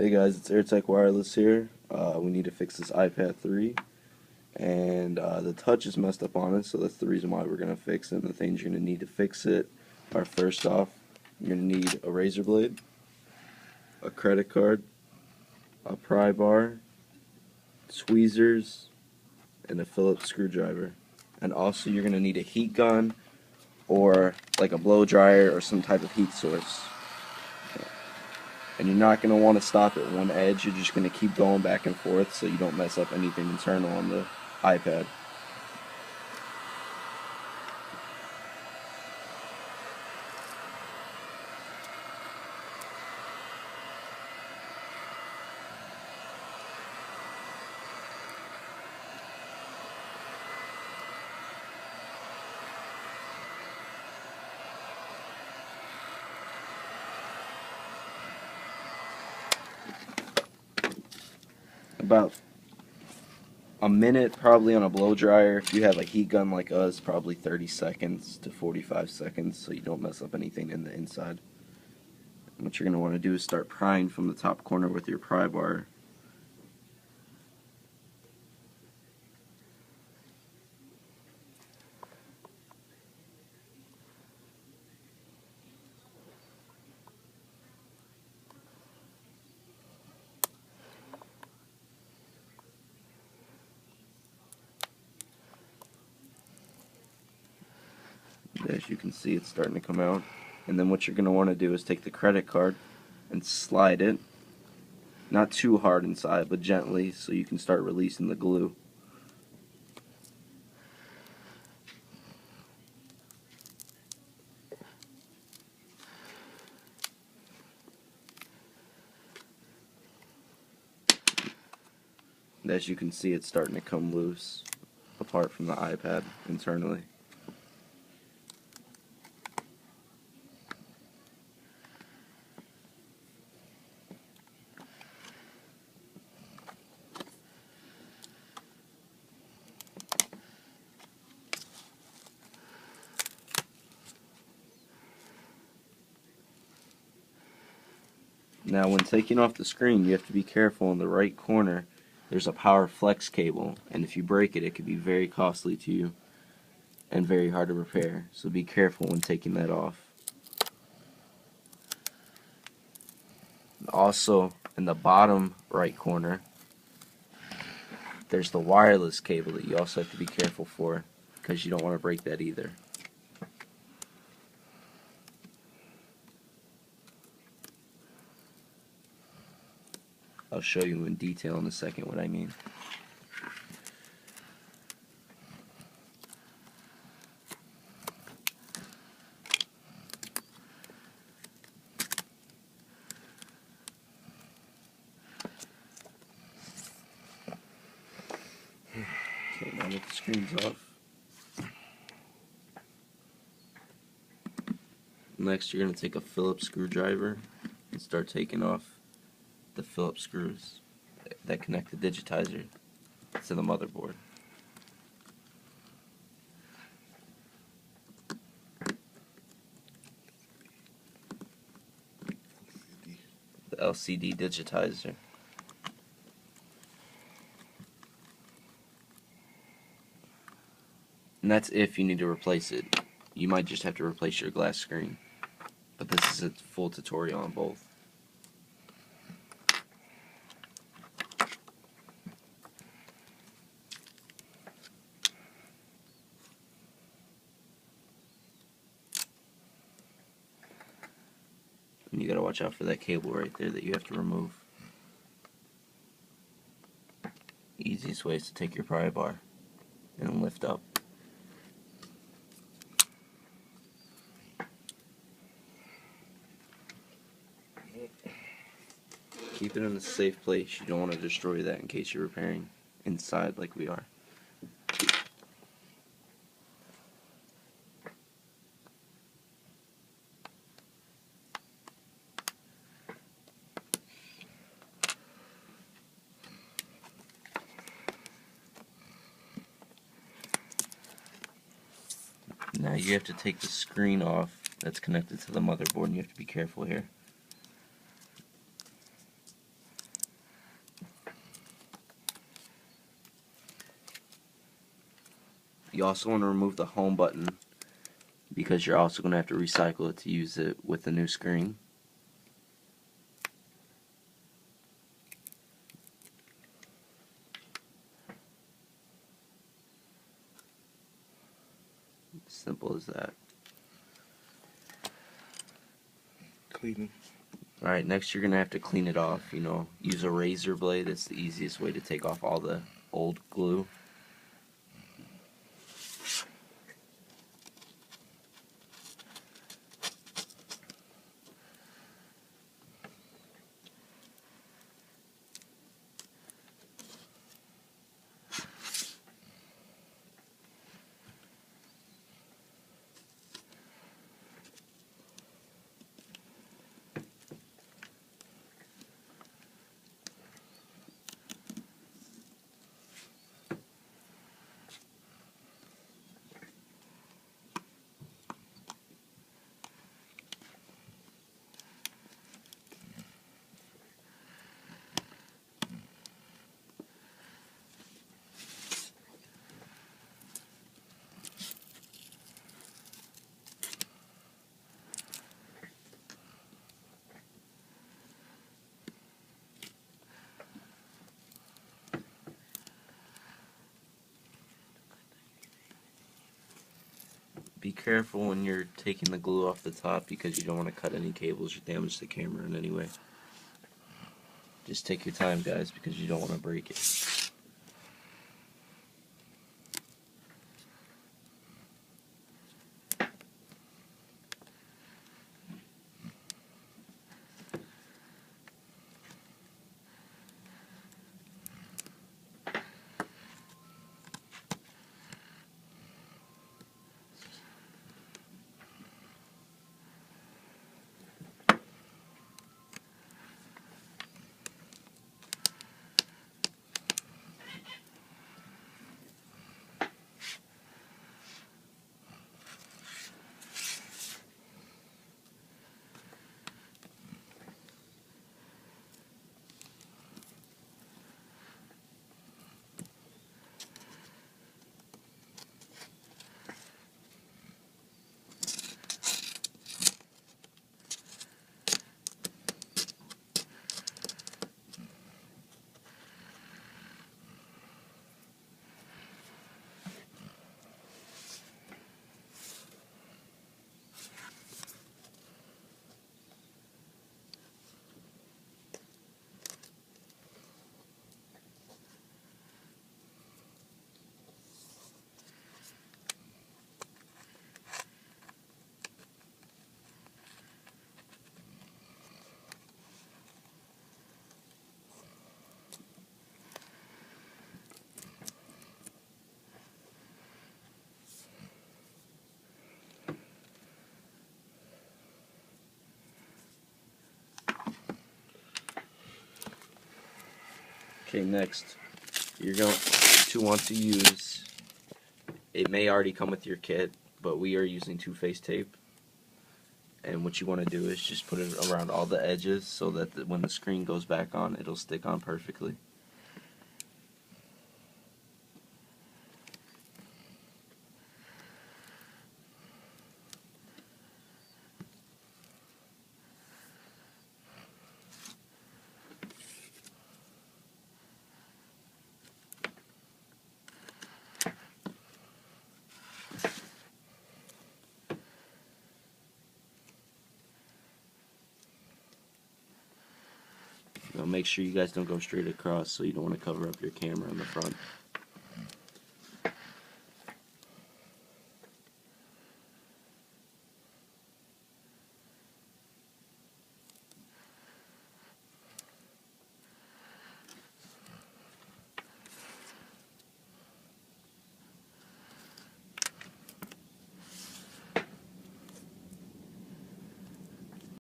Hey guys, it's Air Tec Wireless here. We need to fix this iPad 3, and the touch is messed up on it, so that's the reason why we're going to fix it. And the things you're going to need to fix it are, first off, you're going to need a razor blade, a credit card, a pry bar, tweezers, and a Phillips screwdriver. And also you're going to need a heat gun or like a blow dryer or some type of heat source. And you're not going to want to stop at one edge, you're just going to keep going back and forth so you don't mess up anything internal on the iPad. About a minute probably on a blow dryer. If you have a heat gun like us, probably 30 seconds to 45 seconds so you don't mess up anything in the inside. And what you're going to want to do is start prying from the top corner with your pry bar. As you can see, it's starting to come out. And then what you're going to want to do is take the credit card and slide it, not too hard inside, but gently, so you can start releasing the glue. And as you can see, it's starting to come loose apart from the iPad internally. Now when taking off the screen, you have to be careful. In the right corner there's a power flex cable, and if you break it, it could be very costly to you and very hard to repair, so be careful when taking that off. Also, in the bottom right corner there's the wireless cable that you also have to be careful for, because you don't want to break that either. I'll show you in detail in a second what I mean. Okay, now that the screen's off. Next, you're going to take a Phillips screwdriver and start taking off the Phillips screws that connect the digitizer to the motherboard. The LCD digitizer. And that's if you need to replace it. You might just have to replace your glass screen. But this is a full tutorial on both. And you gotta watch out for that cable right there that you have to remove. The easiest way is to take your pry bar and lift up. Keep it in a safe place. You don't want to destroy that in case you're repairing inside like we are. Now you have to take the screen off that's connected to the motherboard, and you have to be careful here. You also want to remove the home button because you're also going to have to recycle it to use it with the new screen. Simple as that. Cleaning. Alright, next you're going to have to clean it off. You know, use a razor blade. It's the easiest way to take off all the old glue. Be careful when you're taking the glue off the top because you don't want to cut any cables or damage the camera in any way. Just take your time, guys, because you don't want to break it. Okay, next, you're going to want to use, it may already come with your kit, but we are using two-face tape. And what you want to do is just put it around all the edges so that when the screen goes back on, it'll stick on perfectly. Now make sure you guys don't go straight across, so you don't want to cover up your camera in the front.